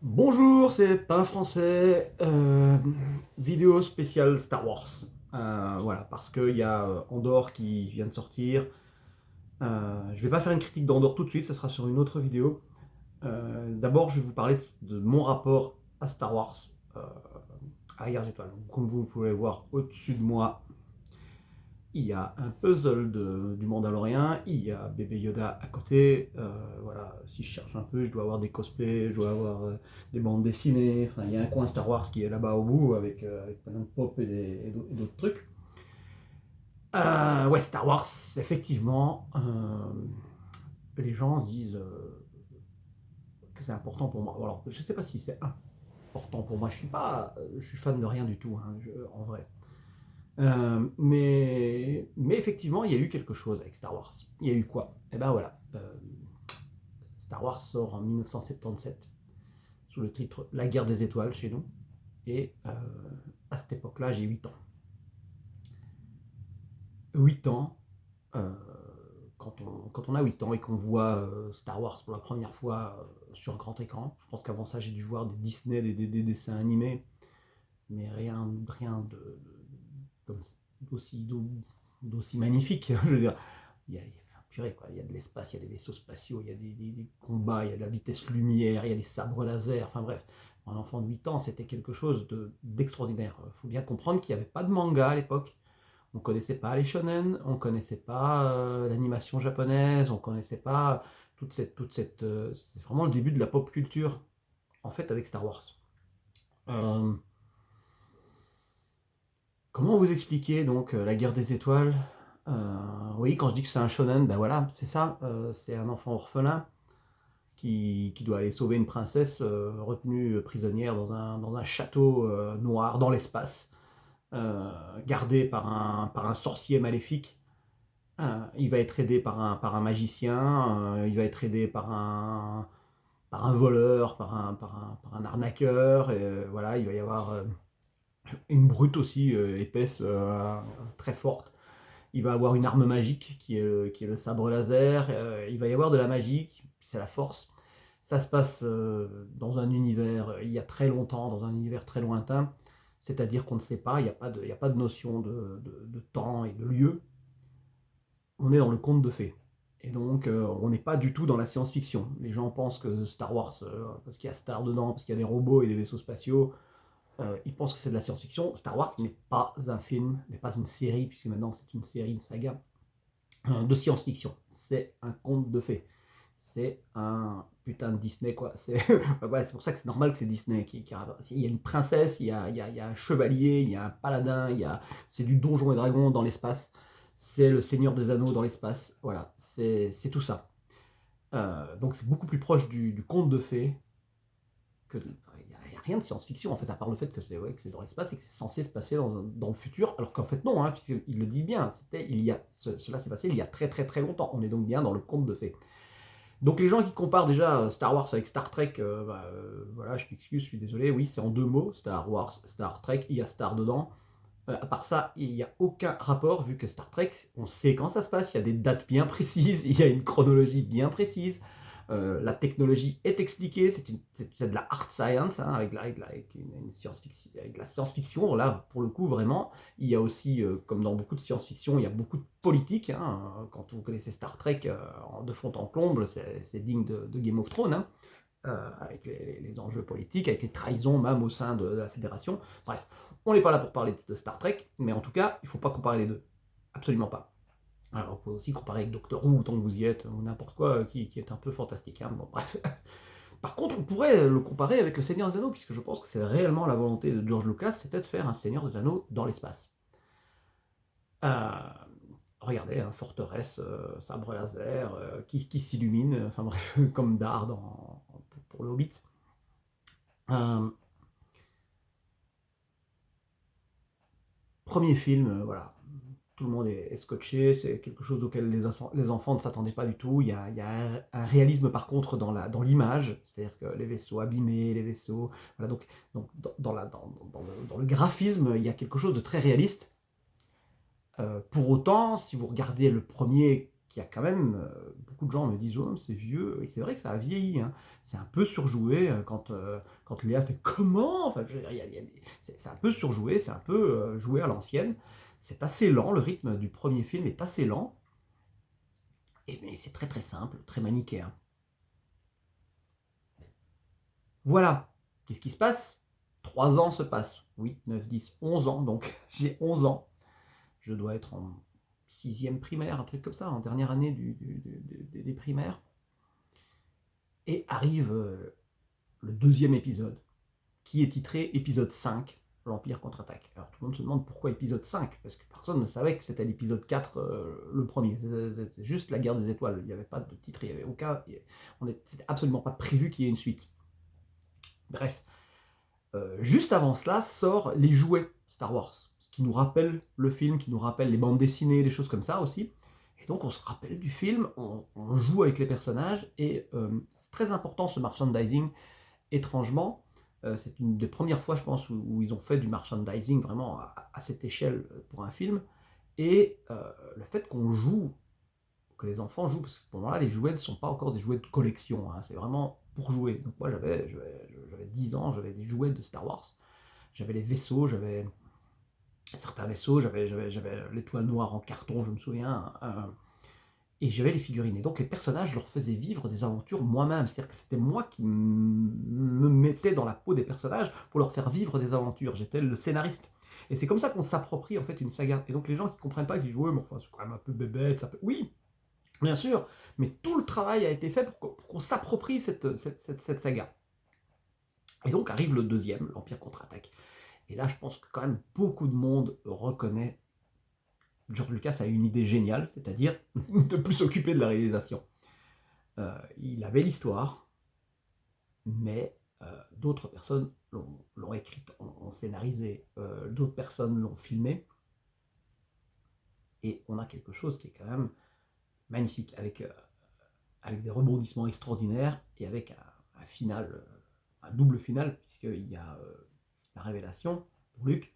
Bonjour, c'est Pain Français, vidéo spéciale Star Wars. Voilà, parce qu'il y a Andorre qui vient de sortir. Je vais pas faire une critique d'Andorre tout de suite, ça sera sur une autre vidéo. D'abord, je vais vous parler de mon rapport à Star Wars, euh, à la Guerre des Étoiles. Comme vous pouvez le voir au-dessus de moi, il y a un puzzle du Mandalorien, il y a bébé Yoda à côté. Voilà, si je cherche un peu, je dois avoir des cosplays, je dois avoir des bandes dessinées. Enfin, il y a un coin Star Wars qui est là-bas au bout avec plein de pop et d'autres trucs. Ouais, Star Wars, effectivement, les gens disent que c'est important pour moi. Alors, je sais pas si c'est important pour moi. Je suis fan de rien du tout, hein, en vrai. Mais effectivement, il y a eu quelque chose avec Star Wars. Il y a eu quoi? Et ben voilà. Star Wars sort en 1977 sous le titre La Guerre des Étoiles chez nous. Et à cette époque-là, j'ai 8 ans. 8 ans, euh, quand on a 8 ans et qu'on voit Star Wars pour la première fois sur un grand écran, je pense qu'avant ça, j'ai dû voir des Disney, des dessins animés, mais rien d'aussi d'aussi magnifique. Je veux dire, purée, quoi, il y a de l'espace, il y a des vaisseaux spatiaux, il y a des combats, il y a de la vitesse lumière, il y a des sabres laser, enfin bref. Pour un enfant de 8 ans, c'était quelque chose d'extraordinaire. Il faut bien comprendre qu'il n'y avait pas de manga à l'époque. On ne connaissait pas les shonen, on ne connaissait pas l'animation japonaise, on ne connaissait pas c'est vraiment le début de la pop culture, en fait, avec Star Wars. Euh, Comment vous expliquer donc la guerre des étoiles? Oui, quand je dis que c'est un shonen, ben voilà, c'est ça. C'est un enfant orphelin qui doit aller sauver une princesse retenue prisonnière dans un château noir dans l'espace, gardé par un sorcier maléfique. Il va être aidé par un magicien, il va être aidé par un voleur, par un arnaqueur. Et, voilà, il va y avoir une brute aussi épaisse, très forte. Il va avoir une arme magique qui est le sabre laser. Il va y avoir de la magie, c'est la force. Ça se passe dans un univers, il y a très longtemps, dans un univers très lointain. C'est-à-dire qu'on ne sait pas, il y a pas de notion de temps et de lieu. On est dans le conte de fées. Et donc, on n'est pas du tout dans la science-fiction. Les gens pensent que Star Wars, parce qu'il y a Star dedans, parce qu'il y a des robots et des vaisseaux spatiaux, ils pensent que c'est de la science-fiction. Star Wars n'est pas un film, n'est pas une série, puisque maintenant c'est une série, une saga de science-fiction. C'est un conte de fées. C'est un putain de Disney, quoi. Ouais, c'est pour ça que c'est normal que c'est Disney. Il y a une princesse, il y a un chevalier, il y a un paladin, c'est du donjon et dragon dans l'espace. C'est le Seigneur des Anneaux dans l'espace. Voilà, c'est tout ça. Donc c'est beaucoup plus proche du conte de fées que il n'y a rien de science-fiction en fait, à part le fait que ouais, que c'est dans l'espace et que c'est censé se passer dans le futur, alors qu'en fait non, hein, puisqu'il le dit bien, cela s'est passé il y a très très très longtemps. On est donc bien dans le conte de fées. Donc les gens qui comparent déjà Star Wars avec Star Trek, voilà, je m'excuse, je suis désolé, oui, c'est en deux mots, Star Wars, Star Trek, il y a Star dedans. À part ça, il n'y a aucun rapport, vu que Star Trek, on sait quand ça se passe, il y a des dates bien précises, il y a une chronologie bien précise. La technologie est expliquée, c'est de la hard science, hein, avec une science-fiction, avec de la science-fiction. Là, pour le coup, vraiment, il y a aussi, comme dans beaucoup de science-fiction, il y a beaucoup de politique. Hein. Quand vous connaissez Star Trek de fond en comble, c'est digne de Game of Thrones. Hein. Avec les enjeux politiques, avec les trahisons même au sein de la fédération. Bref, on n'est pas là pour parler de Star Trek, mais en tout cas, il ne faut pas comparer les deux. Absolument pas. Alors, on peut aussi comparer avec Doctor Who, tant que vous y êtes, ou n'importe quoi, qui est un peu fantastique. Hein. Bon, bref. Par contre, on pourrait le comparer avec le Seigneur des Anneaux, puisque je pense que c'est réellement la volonté de George Lucas, c'était de faire un Seigneur des Anneaux dans l'espace. Euh, Regardez, hein, forteresse, sabre laser, qui s'illumine, enfin bref, comme Dard pour le Hobbit. Euh, Premier film, voilà, tout le monde est scotché, c'est quelque chose auquel les enfants ne s'attendaient pas du tout. Il y a un réalisme par contre dans l'image, c'est-à-dire que les vaisseaux abîmés, les vaisseaux. Voilà, donc dans le graphisme, il y a quelque chose de très réaliste. Pour autant, si vous regardez le premier qui a quand même, beaucoup de gens me disent: «Oh, c'est vieux» et c'est vrai que ça a vieilli, hein. C'est un peu surjoué, quand Léa fait: «Comment?» enfin, je veux dire, il y a des c'est un peu surjoué, c'est un peu, joué à l'ancienne. C'est assez lent, le rythme du premier film est assez lent mais c'est très, très simple, très manichéen. Voilà. Qu'est-ce qui se passe? 3 ans se passent. Oui, 9, 10, 11 ans, donc j'ai 11 ans. Je dois être en sixième primaire, un truc comme ça, en dernière année des primaires. Et arrive le deuxième épisode, qui est titré épisode 5, l'Empire contre-attaque. Alors tout le monde se demande pourquoi épisode 5, parce que personne ne savait que c'était l'épisode 4, le premier. C'était juste la guerre des étoiles, il n'y avait pas de titre, il n'y avait aucun... C'était absolument pas prévu qu'il y ait une suite. Bref, juste avant cela sort les jouets Star Wars, ce qui nous rappelle le film, qui nous rappelle les bandes dessinées, les choses comme ça aussi. Et donc on se rappelle du film, on joue avec les personnages, et c'est très important ce merchandising, étrangement. C'est une des premières fois, je pense, où ils ont fait du merchandising vraiment à cette échelle pour un film. Et le fait qu'on joue, que les enfants jouent, parce que pour moi, là, les jouets ne sont pas encore des jouets de collection, hein, c'est vraiment pour jouer. Donc moi, j'avais 10 ans, j'avais des jouets de Star Wars. J'avais les vaisseaux, j'avais certains vaisseaux, j'avais l'étoile noire en carton, je me souviens, et j'avais les figurines. Et donc les personnages, je leur faisais vivre des aventures moi-même. C'est-à-dire que c'était moi qui me mettais dans la peau des personnages pour leur faire vivre des aventures. J'étais le scénariste. Et c'est comme ça qu'on s'approprie en fait une saga. Et donc les gens qui ne comprennent pas, qui disent ouais, mais enfin, c'est quand même un peu bébête. Oui, bien sûr, mais tout le travail a été fait pour qu'on s'approprie cette saga. Et donc arrive le deuxième, l'Empire contre-attaque. Et là, je pense que quand même beaucoup de monde reconnaît George Lucas a une idée géniale, c'est-à-dire de plus s'occuper de la réalisation. Il avait l'histoire, mais d'autres personnes l'ont écrite, ont scénarisé, d'autres personnes l'ont filmé, et on a quelque chose qui est quand même magnifique, avec des rebondissements extraordinaires, et avec un final, un double final, puisqu'il y a la révélation pour Luke,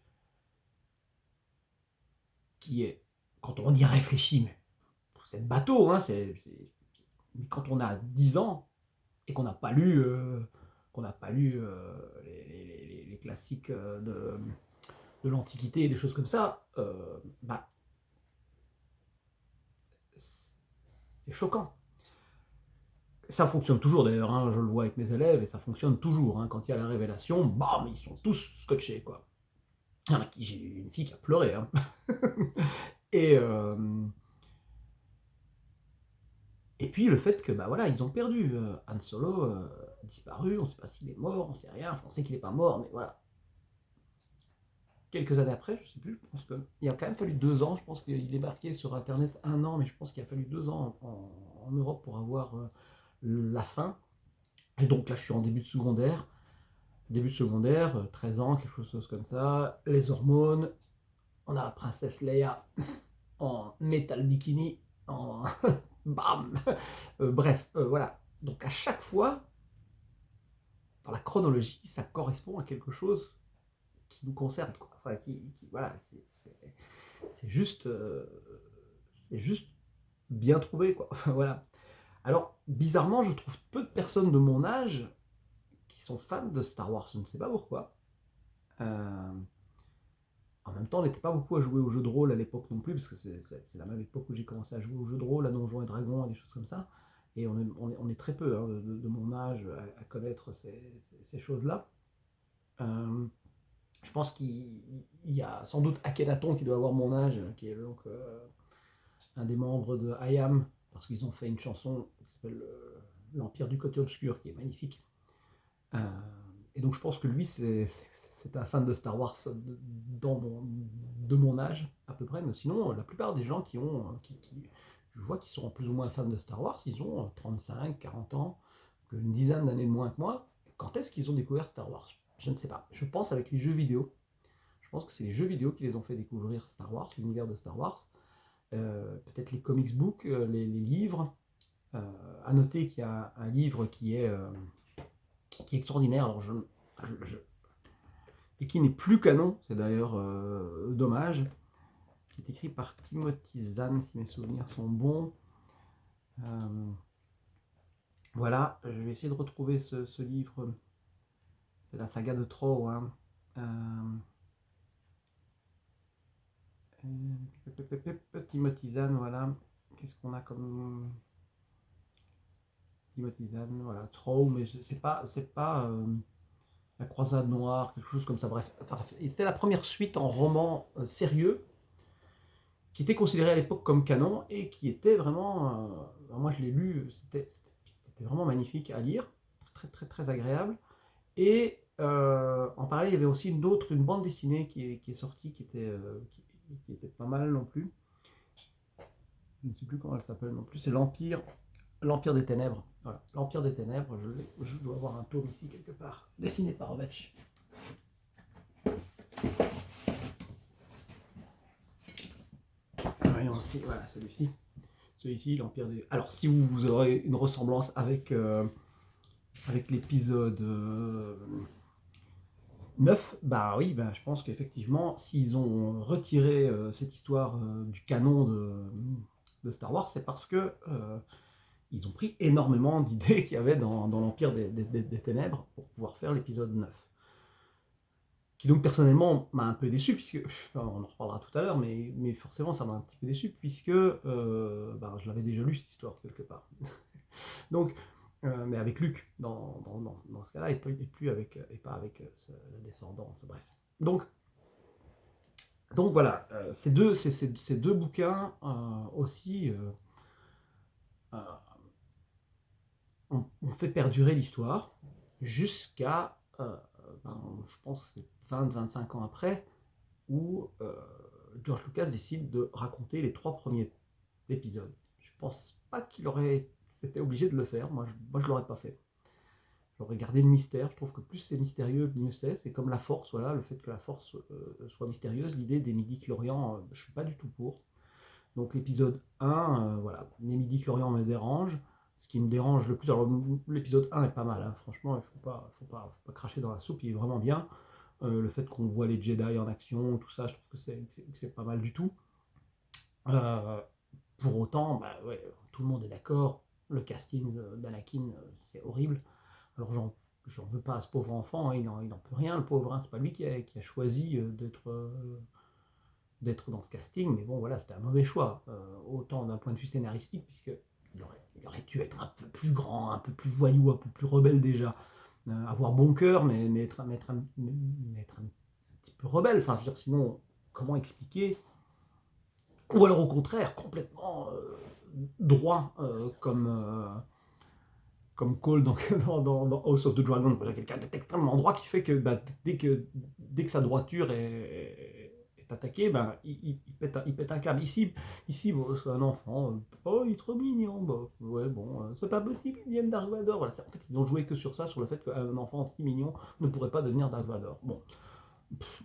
qui est, quand on y réfléchit, mais c'est bateau, hein, mais quand on a 10 ans, et qu'on n'a pas lu les classiques de l'Antiquité et des choses comme ça, bah, c'est choquant. Ça fonctionne toujours d'ailleurs, hein, je le vois avec mes élèves, et ça fonctionne toujours. Hein, quand il y a la révélation, bam, ils sont tous scotchés, quoi. J'ai une fille qui a pleuré. Hein. et, et puis le fait que, bah voilà, ils ont perdu. Han Solo a disparu, on ne sait pas s'il est mort, on ne sait rien, enfin, on sait qu'il n'est pas mort, mais voilà. Quelques années après, je sais plus, je pense qu'il a quand même fallu 2 ans, je pense qu'il est marqué sur internet 1 an, mais je pense qu'il a fallu 2 ans en Europe pour avoir la fin. Et donc là, je suis en début de secondaire, 13 ans, quelque chose comme ça, les hormones, on a la princesse Leia en métal bikini, en bam bref, voilà. Donc à chaque fois, dans la chronologie, ça correspond à quelque chose qui nous concerne, quoi. Enfin, voilà, c'est juste, bien trouvé, quoi. Voilà. Alors, bizarrement, je trouve peu de personnes de mon âge qui sont fans de Star Wars. Je ne sais pas pourquoi. En même temps, on n'était pas beaucoup à jouer aux jeux de rôle à l'époque non plus, parce que c'est la même époque où j'ai commencé à jouer aux jeux de rôle, à Donjons et Dragons, et des choses comme ça. Et on est très peu, hein, de mon âge à connaître ces choses-là. Je pense qu'il y a sans doute Akhenaton qui doit avoir mon âge, qui est donc un des membres de I Am, parce qu'ils ont fait une chanson qui s'appelle L'Empire du côté obscur, qui est magnifique. Euh, et donc je pense que lui, c'est un fan de Star Wars de mon âge, à peu près. Mais sinon, la plupart des gens je vois qui sont plus ou moins fans de Star Wars, ils ont 35, 40 ans, une dizaine d'années de moins que moi. Quand est-ce qu'ils ont découvert Star Wars? Je ne sais pas. Je pense avec les jeux vidéo. Je pense que c'est les jeux vidéo qui les ont fait découvrir Star Wars, l'univers de Star Wars. Peut-être les comics books, les livres. À noter qu'il y a un livre qui est extraordinaire, alors et qui n'est plus canon, c'est d'ailleurs dommage, qui est écrit par Timothy Zahn, si mes souvenirs sont bons. Voilà, je vais essayer de retrouver ce livre. C'est la saga de Troll, hein. Timothy Zahn, voilà. Qu'est-ce qu'on a comme Timothy Zahn, voilà, Troll, mais c'est pas la Croisade Noire, quelque chose comme ça. Bref, c'était la première suite en roman sérieux qui était considéré à l'époque comme canon et qui était vraiment, moi je l'ai lu, c'était vraiment magnifique à lire, très très très agréable. Et en parallèle, il y avait aussi une bande dessinée qui est sortie, qui était pas mal non plus. Je ne sais plus comment elle s'appelle non plus, c'est l'Empire des Ténèbres. Voilà, l'Empire des Ténèbres, je dois avoir un tome ici quelque part, dessiné par Ovech. Voyons ici, voilà, celui-ci. Celui-ci, l'Empire des... Alors, si vous aurez une ressemblance avec l'épisode 9, bah oui, bah, je pense qu'effectivement, s'ils ont retiré cette histoire du canon de Star Wars, c'est parce que ils ont pris énormément d'idées qu'il y avait dans l'Empire des Ténèbres pour pouvoir faire l'épisode 9. Qui donc personnellement m'a un peu déçu, puisque, enfin, on en reparlera tout à l'heure, mais forcément ça m'a un petit peu déçu, puisque ben, je l'avais déjà lu cette histoire quelque part. Donc, mais avec Luke dans ce cas-là, et pas avec la descendance, bref. Donc voilà, ces deux bouquins aussi ont fait perdurer l'histoire jusqu'à, ben, je pense, 20-25 ans après, où George Lucas décide de raconter les 3 premiers épisodes. Je pense pas qu'il aurait été obligé de le faire, moi je l'aurais pas fait. J'aurais gardé le mystère, je trouve que plus c'est mystérieux, mieux c'est comme la Force, voilà, le fait que la Force soit mystérieuse, l'idée des midi-chlorians, je suis pas du tout pour. Donc l'épisode 1, voilà, les midi-chlorians me dérangent. Ce qui me dérange le plus, alors l'épisode 1 est pas mal, hein, franchement, il faut pas cracher dans la soupe, il est vraiment bien. Le fait qu'on voit les Jedi en action, tout ça, je trouve que c'est pas mal du tout. Euh, pour autant, bah, ouais, tout le monde est d'accord, le casting d'Anakin, c'est horrible. Alors j'en veux pas à ce pauvre enfant, hein, il en peut rien, le pauvre, hein, c'est pas lui qui a choisi d'être dans ce casting, mais bon voilà, c'était un mauvais choix, autant d'un point de vue scénaristique, puisque il aurait dû être un peu plus grand, un peu plus voyou, un peu plus rebelle déjà, avoir bon cœur, mais être un petit peu rebelle, enfin, je veux dire, sinon, comment expliquer? Ou alors au contraire, complètement droit, comme Cole dans House of the Dragon, quelqu'un d'extrêmement droit qui fait que, bah, dès que sa droiture est attaquée, bah, il pète un câble. Ici bon, c'est un enfant, oh il est trop mignon, bah, ouais bon, c'est pas possible, il vient de Dark Vador. Voilà, en fait ils ont joué que sur ça, sur le fait qu'un enfant si mignon ne pourrait pas devenir Dark Vador. Bon,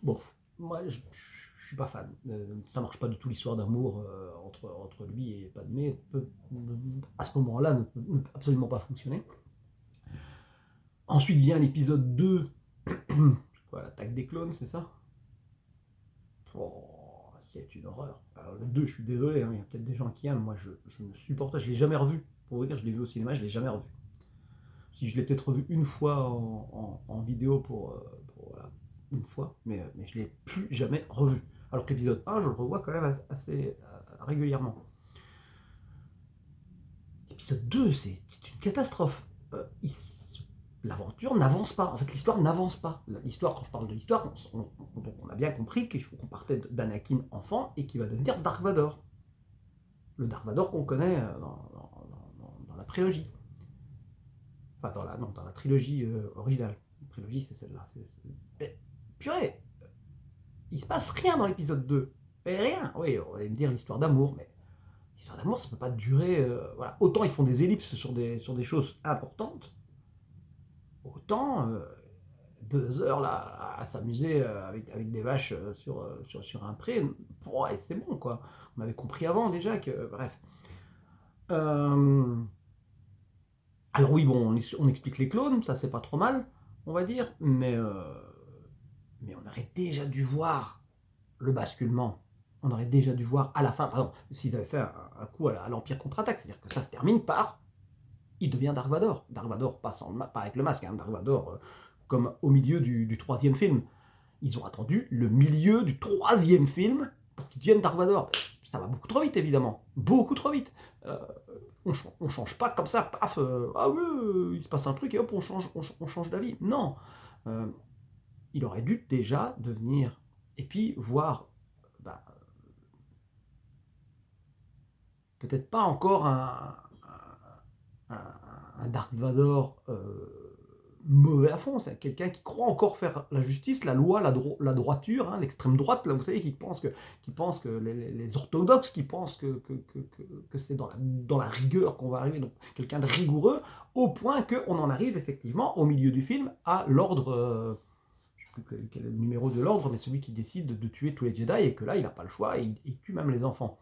bof, moi je suis pas fan. Ça marche pas du tout l'histoire d'amour entre lui et Padmé. À ce moment-là, ne peut absolument pas fonctionner. Ensuite vient l'épisode 2, quoi, l'attaque des clones, c'est ça? Oh, c'est une horreur. Alors le 2, je suis désolé, hein, il y a peut-être des gens qui aiment, moi je ne supporte pas, je l'ai jamais revu. Pour vous dire, je l'ai vu au cinéma, je l'ai jamais revu. Si je l'ai peut-être revu une fois en vidéo pour voilà, une fois, mais je ne l'ai plus jamais revu. Alors que l'épisode 1, je le revois quand même assez régulièrement. L'épisode 2, c'est une catastrophe. L'aventure n'avance pas. En fait, l'histoire n'avance pas. L'histoire, quand je parle de l'histoire, on a bien compris qu'on partait d'Anakin enfant et qu'il va devenir Dark Vador. Le Dark Vador qu'on connaît dans la prélogie. Enfin, dans la trilogie originale. La trilogie, c'est celle-là. Mais, purée, il se passe rien dans l'épisode 2. Mais rien. Oui, on va me dire l'histoire d'amour, mais l'histoire d'amour, ça peut pas durer. Voilà. Autant ils font des ellipses sur des choses importantes, autant 2 heures là à s'amuser avec des vaches sur un pré, ouais, c'est bon quoi. On avait compris avant déjà que. Bref. Euh, alors oui, bon, on explique les clones, ça c'est pas trop mal, on va dire, mais on aurait déjà dû voir le basculement. On aurait déjà dû voir à la fin, par exemple, s'ils avaient fait un coup à l'Empire contre-attaque, c'est-à-dire que ça se termine par il devient Dark Vador. Dark Vador pas avec le masque, hein, Dark Vador comme au milieu du troisième film. Ils ont attendu le milieu du troisième film pour qu'il devienne Dark Vador. Ça va beaucoup trop vite, évidemment. Beaucoup trop vite. Euh, on change pas comme ça, paf, ah oui, il se passe un truc et hop, on change d'avis. Non. Euh, il aurait dû déjà devenir, et puis voir, bah, peut-être pas encore un, un Dark Vador mauvais à fond, c'est quelqu'un qui croit encore faire la justice, la loi, la droiture, hein, l'extrême droite, là, vous savez, qui pense que les orthodoxes, qui pensent que c'est dans la rigueur qu'on va arriver, donc quelqu'un de rigoureux, au point qu'on en arrive effectivement au milieu du film à l'ordre, je ne sais plus quel est le numéro de l'ordre, mais celui qui décide de tuer tous les Jedi, et que là, il n'a pas le choix, et il tue même les enfants.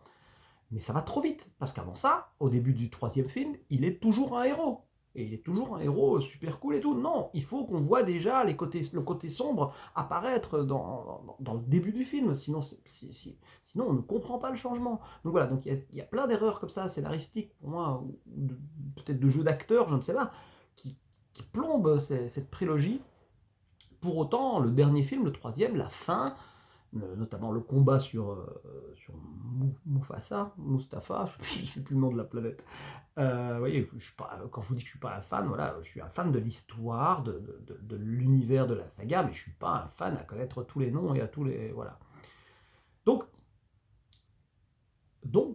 Mais ça va trop vite, parce qu'avant ça, au début du troisième film, il est toujours un héros. Et il est toujours un héros super cool et tout. Non, il faut qu'on voit déjà le côté sombre apparaître dans le début du film, sinon, sinon on ne comprend pas le changement. Donc voilà, donc il y a plein d'erreurs comme ça, scénaristiques pour moi, ou peut-être de jeux d'acteurs, je ne sais pas, qui plombent cette prélogie. Pour autant, le dernier film, le troisième, la fin, notamment le combat sur Mustapha, je ne sais plus le nom de la planète. Vous voyez, quand je vous dis que je ne suis pas un fan, voilà, je suis un fan de l'histoire, de l'univers de la saga, mais je ne suis pas un fan à connaître tous les noms et à tous les... Voilà. Donc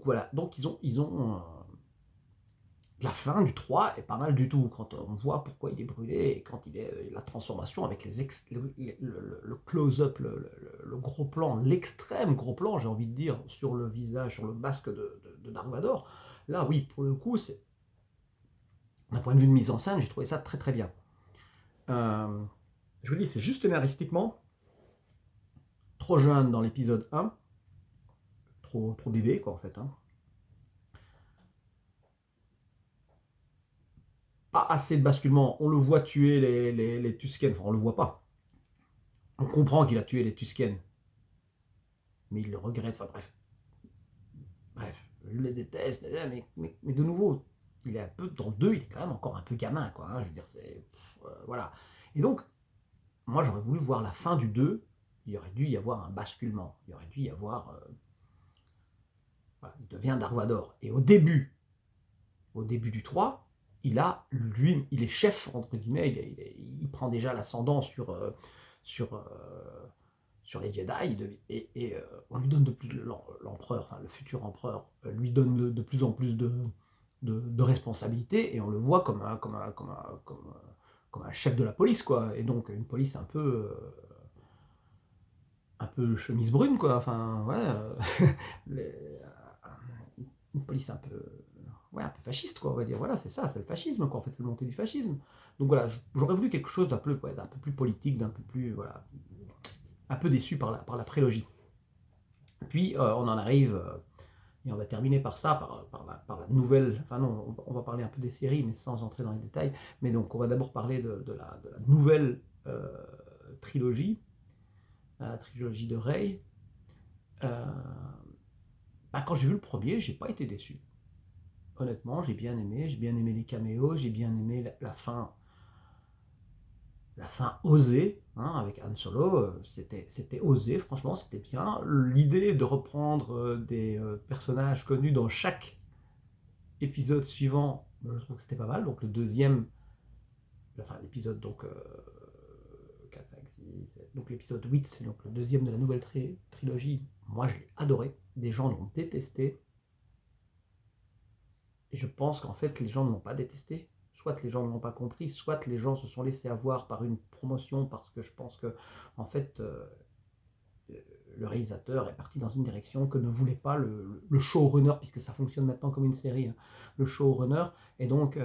voilà, donc ils ont la fin du 3 est pas mal du tout, quand on voit pourquoi il est brûlé, et quand il est la transformation avec le close-up, le gros plan, l'extrême gros plan, j'ai envie de dire, sur le visage, sur le masque de Dark Vador. Là, oui, pour le coup, d'un point de vue de mise en scène, j'ai trouvé ça très très bien. Je vous dis, c'est juste scénaristiquement trop jeune dans l'épisode 1, trop bébé, quoi, en fait. Hein. Pas assez de basculement. On le voit tuer les Tusken. Enfin, on le voit pas. On comprend qu'il a tué les Tusken. Mais il le regrette. Enfin, bref. Bref, je les déteste. Mais de nouveau, il est un peu, dans le 2, il est quand même encore un peu gamin, quoi. Hein, je veux dire, c'est... voilà. Et donc, moi, j'aurais voulu voir la fin du 2. Il aurait dû y avoir un basculement. Il aurait dû y avoir... voilà, il devient Dark Vador. Et au début du 3, il est chef, entre guillemets, il prend déjà l'ascendant sur, les Jedi, et on lui donne de plus, l'empereur, enfin le futur empereur, lui donne de plus en plus de responsabilités, et on le voit comme un chef de la police, quoi, et donc une police un peu chemise brune, quoi, enfin, ouais, une police un peu, ouais, un peu fasciste, quoi, on va dire. Voilà, c'est ça, c'est le fascisme, quoi. En fait, c'est le montée du fascisme. Donc voilà, j'aurais voulu quelque chose d'un peu plus politique, d'un peu plus, voilà, un peu déçu par la prélogie. Puis on en arrive, et on va terminer par ça, par la nouvelle. Enfin non, on va parler un peu des séries, mais sans entrer dans les détails. Mais donc, on va d'abord parler de la nouvelle trilogie, la trilogie de Rey. Quand j'ai vu le premier, j'ai pas été déçu. Honnêtement, j'ai bien aimé les caméos, j'ai bien aimé la fin osée, hein, avec Han Solo, c'était osé, franchement, c'était bien. L'idée de reprendre des personnages connus dans chaque épisode suivant, je trouve que c'était pas mal. Donc le deuxième, enfin l'épisode donc 4, 5, 6, 7, donc l'épisode 8, c'est donc le deuxième de la nouvelle trilogie. Moi, je l'ai adoré. Des gens l'ont détesté. Et je pense qu'en fait, les gens ne l'ont pas détesté. Soit les gens ne l'ont pas compris, soit les gens se sont laissés avoir par une promotion, parce que je pense que, en fait, le réalisateur est parti dans une direction que ne voulait pas le showrunner, puisque ça fonctionne maintenant comme une série, hein, le showrunner. Et donc,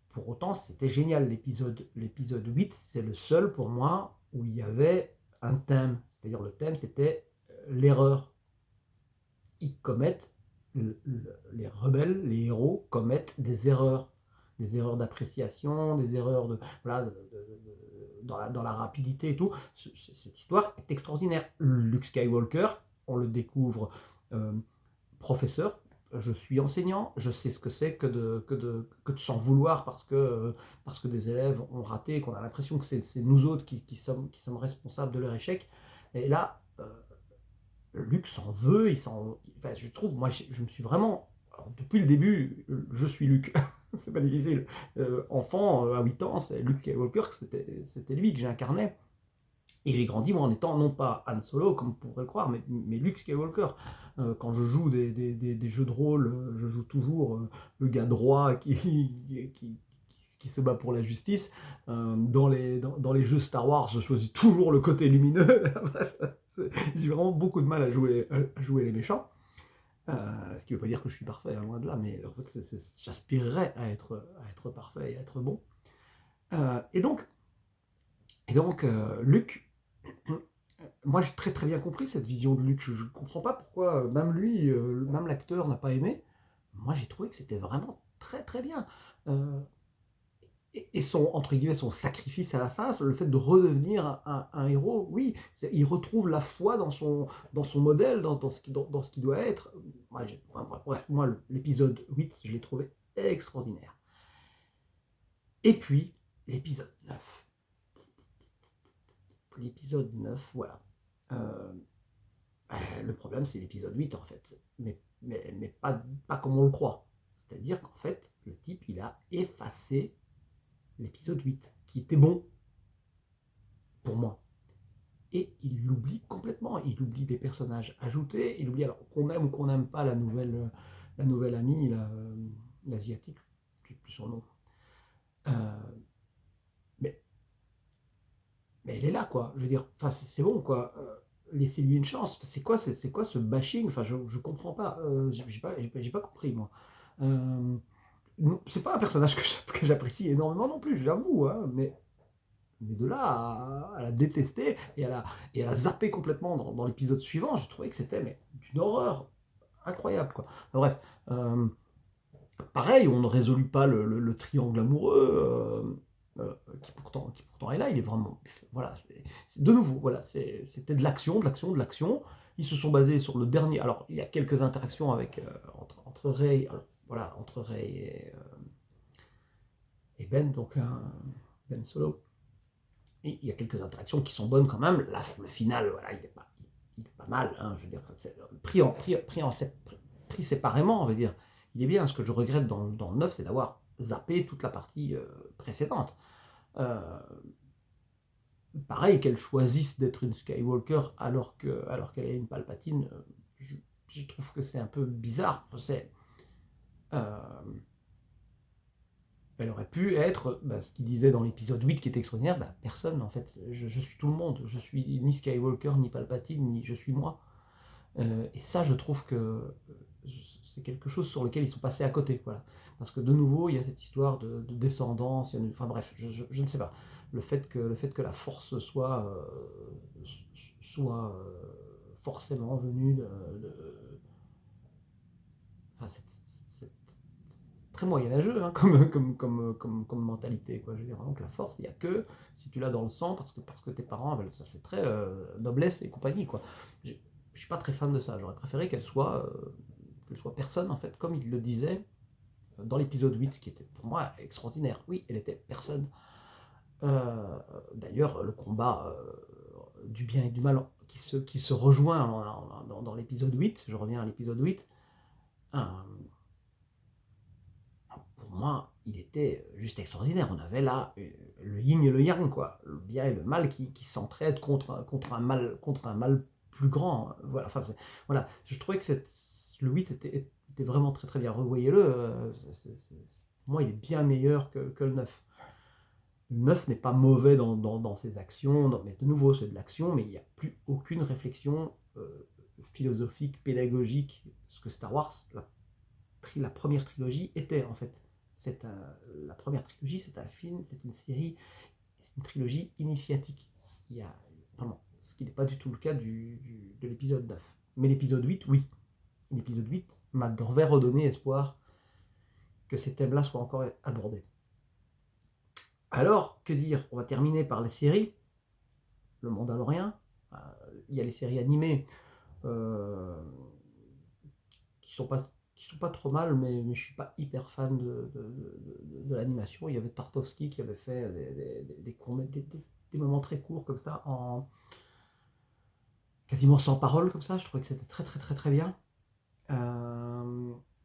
pour autant, c'était génial. L'épisode 8, c'est le seul pour moi où il y avait un thème. C'est-à-dire, le thème, c'était l'erreur. Ils commettent les rebelles, les héros commettent des erreurs d'appréciation, des erreurs voilà, dans la rapidité et tout. Cette histoire est extraordinaire. Luke Skywalker on le découvre professeur. Je suis enseignant, je sais ce que c'est que de s'en vouloir parce que des élèves ont raté, qu'on a l'impression que c'est nous autres qui sommes responsables de leur échec. Et là, Luc s'en veut, enfin, je trouve, moi je me suis vraiment, alors, depuis le début, je suis Luc, c'est pas difficile. Enfant, à 8 ans, c'est Luke Skywalker, c'était lui que j'incarnais. Et j'ai grandi, moi, en étant non pas Han Solo, comme on pourrait le croire, mais Luke Skywalker. Quand je joue des jeux de rôle, je joue toujours le gars droit qui se bat pour la justice. Dans les jeux Star Wars, je choisis toujours le côté lumineux. J'ai vraiment beaucoup de mal à jouer les méchants. Ce qui ne veut pas dire que je suis parfait, hein, loin de là, mais en fait, j'aspirerais à être parfait et à être bon. Et donc, Luke, moi j'ai très très bien compris cette vision de Luke. Je ne comprends pas pourquoi même lui, même l'acteur n'a pas aimé. Moi j'ai trouvé que c'était vraiment très très bien. Euh, et son, entre guillemets, son sacrifice à la fin, le fait de redevenir un héros, oui, il retrouve la foi dans son modèle, dans ce qu'il doit être. Bref, moi l'épisode 8, je l'ai trouvé extraordinaire. Et puis, l'épisode 9. L'épisode 9, voilà. Euh, le problème, c'est l'épisode 8, en fait. Mais pas comme on le croit. C'est-à-dire qu'en fait, le type, il a effacé l'épisode 8, qui était bon pour moi. Et il l'oublie complètement. Il oublie des personnages ajoutés. Il oublie, alors qu'on aime ou qu'on n'aime pas la nouvelle amie, l'asiatique, je ne sais plus son nom. Euh, mais, mais elle est là, quoi. Je veux dire, enfin, c'est bon, quoi. Laissez-lui une chance. C'est quoi ce bashing? Enfin, je comprends pas. J'ai pas compris, moi. Euh, c'est pas un personnage que j'apprécie énormément non plus, j'avoue, hein, mais de là à la détester et à la zapper complètement dans l'épisode suivant, je trouvais que c'était d'une horreur incroyable, quoi. Bref, pareil, on ne résolut pas le triangle amoureux qui pourtant est là. Il est vraiment, voilà, de nouveau, voilà, c'était de l'action, de l'action, de l'action. Ils se sont basés sur le dernier. Alors, il y a quelques interactions entre Rey, alors, voilà, entre Rey et Ben, donc Ben Solo. Et il y a quelques interactions qui sont bonnes quand même. Là, le final, voilà, il est pas mal. Hein, je veux dire, pris séparément, on va dire. Il est bien. Ce que je regrette dans le 9, c'est d'avoir zappé toute la partie précédente. Euh, Pareil, qu'elle choisisse d'être une Skywalker alors qu'elle est une Palpatine, je trouve que c'est un peu bizarre. Euh, Elle aurait pu être, ce qu'il disait dans l'épisode 8 qui était extraordinaire, personne en fait, je suis tout le monde, je suis ni Skywalker, ni Palpatine, ni je suis moi. Et ça, je trouve que c'est quelque chose sur lequel ils sont passés à côté, voilà. Parce que de nouveau, il y a cette histoire de descendance, enfin bref, je ne sais pas. Le fait que la force forcément venue enfin, c'est très moyenâgeux, hein, comme mentalité, quoi. Je veux dire, donc la force, il n'y a que si tu l'as dans le sang, parce que tes parents, ça c'est très noblesse et compagnie, quoi. Je ne suis pas très fan de ça. J'aurais préféré qu'elle soit personne, en fait, comme il le disait dans l'épisode 8, ce qui était pour moi extraordinaire. Oui, elle était personne. D'ailleurs, le combat du bien et du mal qui se rejoint dans l'épisode 8, je reviens à l'épisode 8, pour moi, il était juste extraordinaire. On avait là le yin et le yang, quoi. Le bien et le mal qui s'entraident contre un mal plus grand. Voilà, enfin, voilà. Je trouvais que le 8 était vraiment très très bien. Revoyez-le. Pour moi, il est bien meilleur que le 9. Le 9 n'est pas mauvais dans ses actions, mais de nouveau, c'est de l'action, mais il n'y a plus aucune réflexion philosophique, pédagogique, ce que Star Wars, la première trilogie était en fait. La première trilogie, c'est un film, c'est une série, c'est une trilogie initiatique. Il y a vraiment, ce qui n'est pas du tout le cas de l'épisode 9. Mais l'épisode 8, oui. L'épisode 8 m'aurait redonné espoir que ces thèmes-là soient encore abordés. Alors, que dire? On va terminer par les séries. Le Mandalorian. Il y a les séries animées. qui sont pas trop mal, mais je suis pas hyper fan de l'animation. Il y avait Tartovsky qui avait fait des moments très courts comme ça, quasiment sans parole comme ça. Je trouvais que c'était très très très très bien.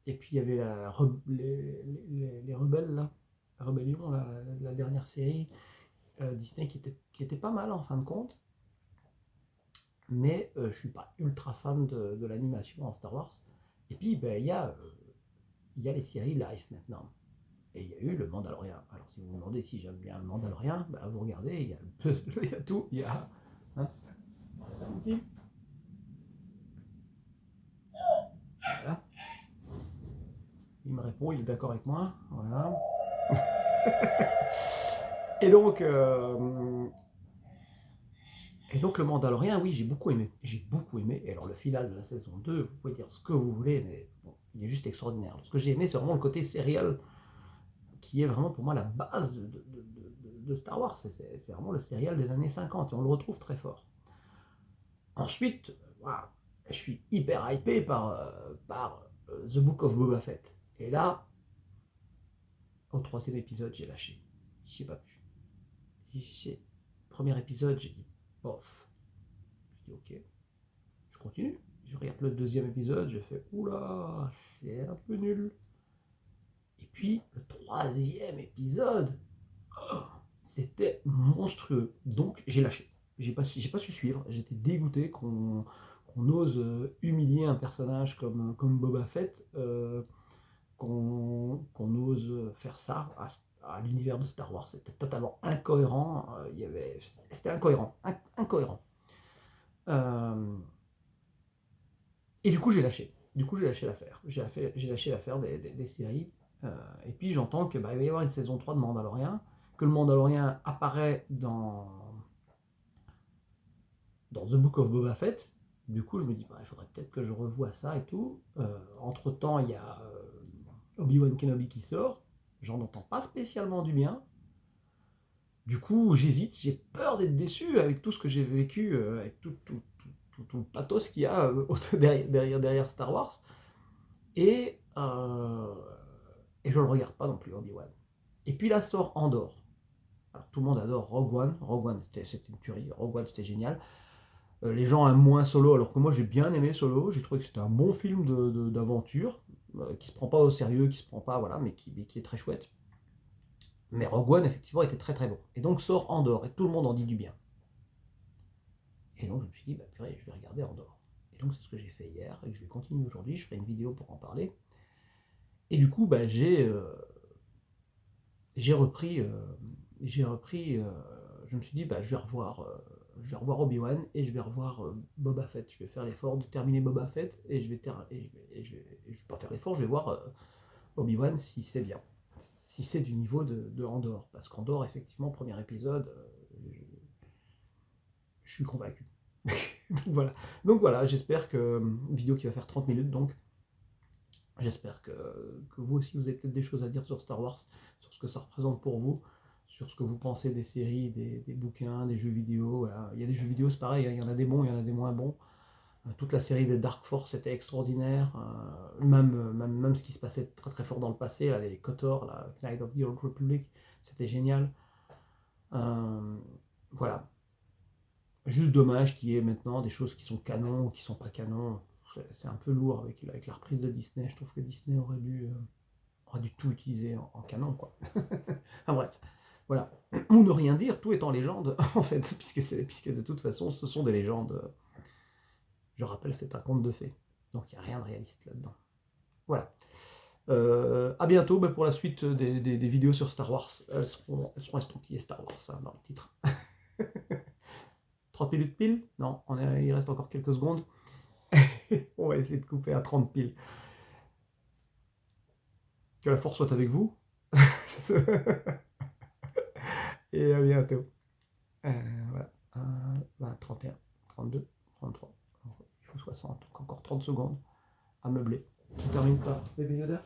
Et puis il y avait les Rebelles, là, la Rébellion, là, la dernière série Disney qui était pas mal en fin de compte. Mais je suis pas ultra fan de l'animation en Star Wars. Et puis ben, il y a les séries live maintenant. Et il y a eu le Mandalorian. Alors si vous vous demandez si j'aime bien le Mandalorian, ben, vous regardez, il y a tout. Il y a... Hein, voilà. Il me répond, il est d'accord avec moi. Voilà. Et donc, le Mandalorian, oui, j'ai beaucoup aimé. J'ai beaucoup aimé. Et alors le final de la saison 2, vous pouvez dire ce que vous voulez, mais bon, il est juste extraordinaire. Ce que j'ai aimé, c'est vraiment le côté serial qui est vraiment pour moi la base de Star Wars. C'est vraiment le serial des années 50 et on le retrouve très fort. Ensuite, voilà, je suis hyper hypé par The Book of Boba Fett. Et là, au troisième épisode, j'ai lâché. J'ai pas pu. Premier épisode, j'ai dit bof. J'ai dit ok, je continue. Je regarde le deuxième épisode, je fais oula, c'est un peu nul. Et puis le troisième épisode, oh, c'était monstrueux. Donc j'ai lâché. J'ai pas su suivre. J'étais dégoûté qu'on ose humilier un personnage comme Boba Fett, qu'on ose faire ça à l'univers de Star Wars. C'était totalement incohérent. C'était incohérent. Incohérent. Et du coup, j'ai lâché. Du coup, j'ai lâché l'affaire. J'ai lâché l'affaire des séries. Et puis, j'entends qu'il va y avoir une saison 3 de Mandalorian, que le Mandalorian apparaît dans The Book of Boba Fett. Du coup, je me dis, bah, il faudrait peut-être que je revoie ça et tout. Entre-temps, il y a Obi-Wan Kenobi qui sort. J'en entends pas spécialement du bien. Du coup, j'hésite. J'ai peur d'être déçu avec tout ce que j'ai vécu, avec tout le pathos qu'il y a derrière Star Wars. Et, je ne le regarde pas non plus, Obi-Wan. Et puis là sort Andor. Alors tout le monde adore Rogue One. Rogue One, c'était une tuerie. Rogue One, c'était génial. Les gens aiment moins Solo, alors que moi j'ai bien aimé Solo. J'ai trouvé que c'était un bon film d'aventure, qui se prend pas au sérieux, qui se prend pas, voilà, mais qui est très chouette. Mais Rogue One, effectivement, était très très bon. Et donc sort Andor, et tout le monde en dit du bien. Et donc je me suis dit, bah purée, je vais regarder Andor. Et donc c'est ce que j'ai fait hier, et je vais continuer aujourd'hui. Je ferai une vidéo pour en parler. Et du coup, bah, j'ai repris, je me suis dit, bah, je vais revoir Obi-Wan et je vais revoir Boba Fett. Je vais faire l'effort de terminer Boba Fett et je vais pas faire l'effort, je vais voir Obi-Wan si c'est bien, si c'est du niveau de Andor. Parce qu'Andor, effectivement, premier épisode, je suis convaincu. Donc voilà, j'espère que une vidéo qui va faire 30 minutes donc. J'espère que vous aussi, vous avez peut-être des choses à dire sur Star Wars, sur ce que ça représente pour vous, sur ce que vous pensez des séries, des bouquins, des jeux vidéo. Voilà. Il y a des jeux vidéo, c'est pareil, hein, il y en a des bons, il y en a des moins bons. Toute la série des Dark Force était extraordinaire. Même ce qui se passait très très fort dans le passé, là, les KOTOR, la Knights of the Old Republic, c'était génial. Voilà. Juste dommage qu'il y ait maintenant des choses qui sont canon ou qui sont pas canon. C'est un peu lourd avec la reprise de Disney. Je trouve que Disney aurait dû tout utiliser en canon, quoi. Enfin bref, voilà. Ou ne rien dire, tout est en légende, en fait, puisque de toute façon, ce sont des légendes. Je rappelle, c'est un conte de fées. Donc il n'y a rien de réaliste là-dedans. Voilà. À bientôt pour la suite des vidéos sur Star Wars. Elles seront estampillées Star Wars hein, dans le titre. 30 minutes pile? Non, il reste encore quelques secondes. On va essayer de couper à 30 piles. Que la force soit avec vous. Et à bientôt. Voilà. 31, 32, 33. Il faut 60. Donc encore 30 secondes à meubler. On termine par Baby Yoda.